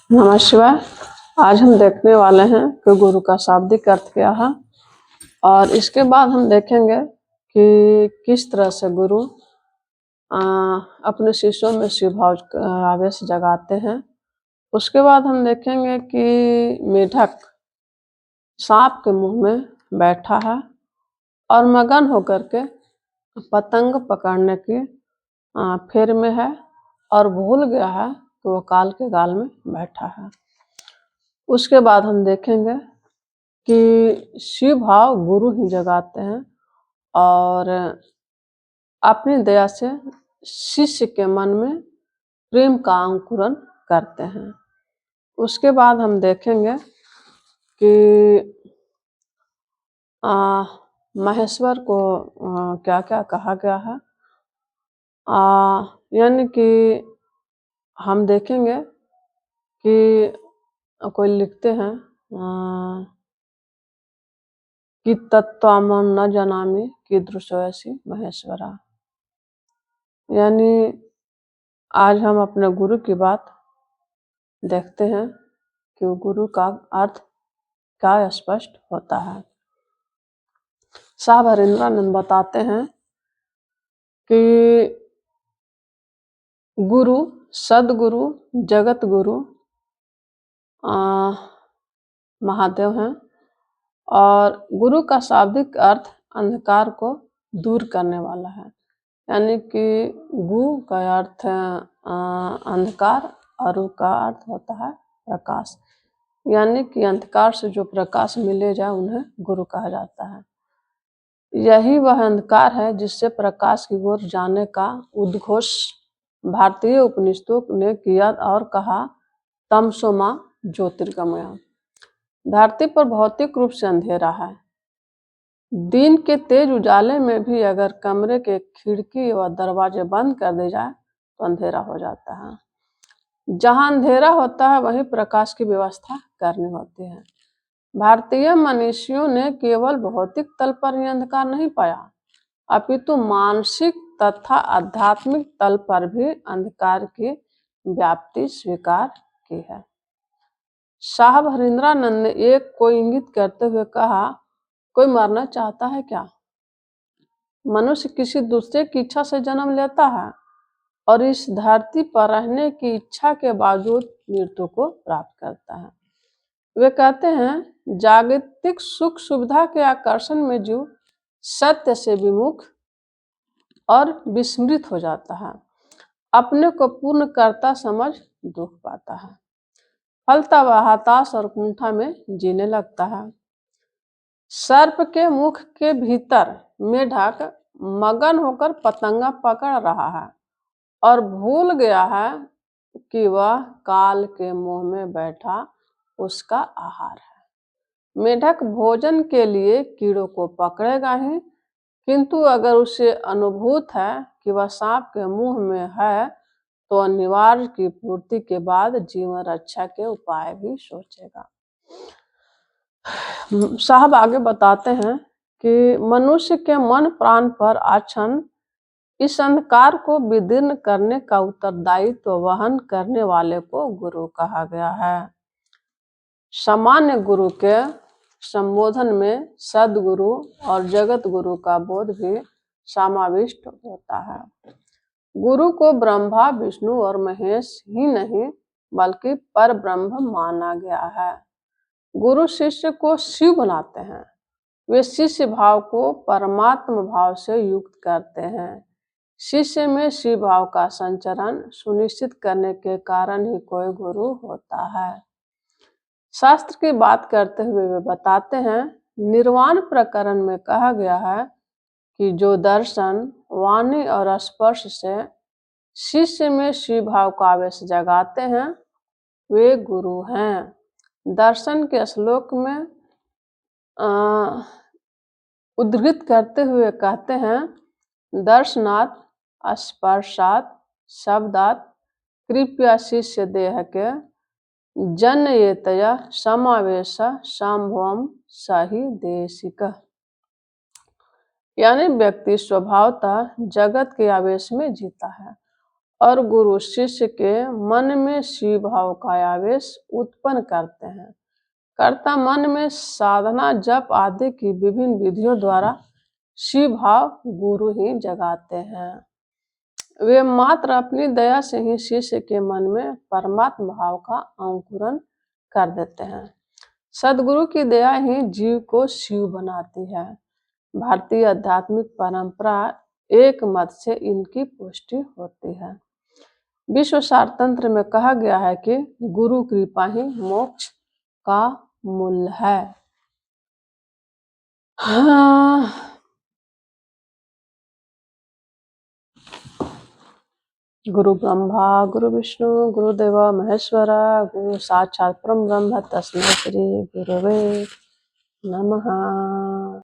नमः शिवाय। आज हम देखने वाले हैं कि गुरु का शाब्दिक अर्थ क्या है और इसके बाद हम देखेंगे कि किस तरह से गुरु अपने शिष्यों में शिव भाव का आवेश जगाते हैं। उसके बाद हम देखेंगे कि मेढक सांप के मुंह में बैठा है और मगन होकर के पतंग पकड़ने की फेर में है और भूल गया है कि वो काल के गाल में बैठा है। उसके बाद हम देखेंगे कि शिव भाव गुरु ही जगाते हैं और अपनी दया से शिष्य के मन में प्रेम का अंकुरन करते हैं। उसके बाद हम देखेंगे कि महेश्वर को क्या क्या कहा गया है। यानी कि हम देखेंगे कि कोई लिखते हैं कि तत्त्वामं न जानामि कीदृशो ऐसी महेश्वरा। यानी आज हम अपने गुरु की बात देखते हैं कि गुरु का अर्थ क्या स्पष्ट होता है। साहब हरिंद्रानंद बताते हैं कि गुरु सदगुरु जगत गुरु महादेव हैं और गुरु का शाब्दिक अर्थ अंधकार को दूर करने वाला है। यानी कि गु का अर्थ है अंधकार और उ का अर्थ होता है प्रकाश। यानी कि अंधकार से जो प्रकाश मिले जाए उन्हें गुरु कहा जाता है। यही वह अंधकार है जिससे प्रकाश की ओर जाने का उद्घोष भारतीय उपनिषदों ने किया और कहा तमसो मा ज्योतिर्गमय। धरती पर भौतिक रूप से अंधेरा है। दिन के तेज उजाले में भी अगर कमरे के खिड़की व दरवाजे बंद कर दिए जाए तो अंधेरा हो जाता है। जहां अंधेरा होता है वहीं प्रकाश की व्यवस्था करनी होती है। भारतीय मनीषियों ने केवल भौतिक तल पर ही अंधकार नहीं पाया, अपितु मानसिक तथा आध्यात्मिक तल पर भी अंधकार की व्याप्ति स्वीकार की है। साहब हरिंद्रानंद ने एक को इंगित करते हुए कहा, कोई मरना चाहता है क्या? मनुष्य किसी दूसरे की इच्छा से जन्म लेता है और इस धरती पर रहने की इच्छा के बावजूद मृत्यु को प्राप्त करता है। वे कहते हैं जागतिक सुख सुविधा के आकर्षण में जीव सत्य से विमुख और विस्मृत हो जाता है, अपने को पूर्ण कर्ता समझ दुख पाता है, फलता वह हताश और कुंठा में जीने लगता है। सर्प के मुख के भीतर मेढक मगन होकर पतंगा पकड़ रहा है और भूल गया है कि वह काल के मुंह में बैठा उसका आहार है। मेढक भोजन के लिए कीड़ों को पकड़ेगा ही, किंतु अगर उसे अनुभूत है कि वह सांप के मुंह में है तो अनिवार्य की पूर्ति के बाद जीवन रक्षा के उपाय भी सोचेगा। साहब आगे बताते हैं कि मनुष्य के मन प्राण पर आच्छन्न इस अंधकार को विदीर्ण करने का उत्तरदायित्व वहन करने वाले को गुरु कहा गया है। सामान्य गुरु के संबोधन में सदगुरु और जगत गुरु का बोध भी समाविष्ट होता है। गुरु को ब्रह्मा विष्णु और महेश ही नहीं बल्कि पर ब्रह्म माना गया है। गुरु शिष्य को शिव बनाते हैं। वे शिष्य भाव को परमात्म भाव से युक्त करते हैं। शिष्य में शिव भाव का संचरण सुनिश्चित करने के कारण ही कोई गुरु होता है। शास्त्र की बात करते हुए वे बताते हैं निर्वाण प्रकरण में कहा गया है कि जो दर्शन वाणी और स्पर्श से शिष्य में शिव भाव का आवेश जगाते हैं वे गुरु हैं। दर्शन के श्लोक में उद्धृत करते हुए कहते हैं दर्शनात् स्पर्शात् शब्दात् कृपया शिष्य देह के जनयेतया समावेश संभवम सही देशिक। यानी व्यक्ति स्वभावतः जगत के आवेश में जीता है और गुरु शिष्य के मन में शिव भाव का आवेश उत्पन्न करते हैं। कर्ता मन में साधना, जप आदि की विभिन्न विधियों द्वारा शिव भाव गुरु ही जगाते हैं। वे मात्र अपनी दया से ही शिष्य के मन में परमात्मा भाव का अंकुरण कर देते हैं। सदगुरु की दया ही जीव को शिव बनाती है। भारतीय आध्यात्मिक परंपरा एक मत से इनकी पुष्टि होती है। विश्व सार तंत्र में कहा गया है कि गुरु कृपा ही मोक्ष का मूल्य है। हाँ। गुरु ब्रह्मा गुरु विष्णु गुरुदेव महेश्वर गुरु साक्षात् परम ब्रह्म तस्मै श्री गुरवे नमः।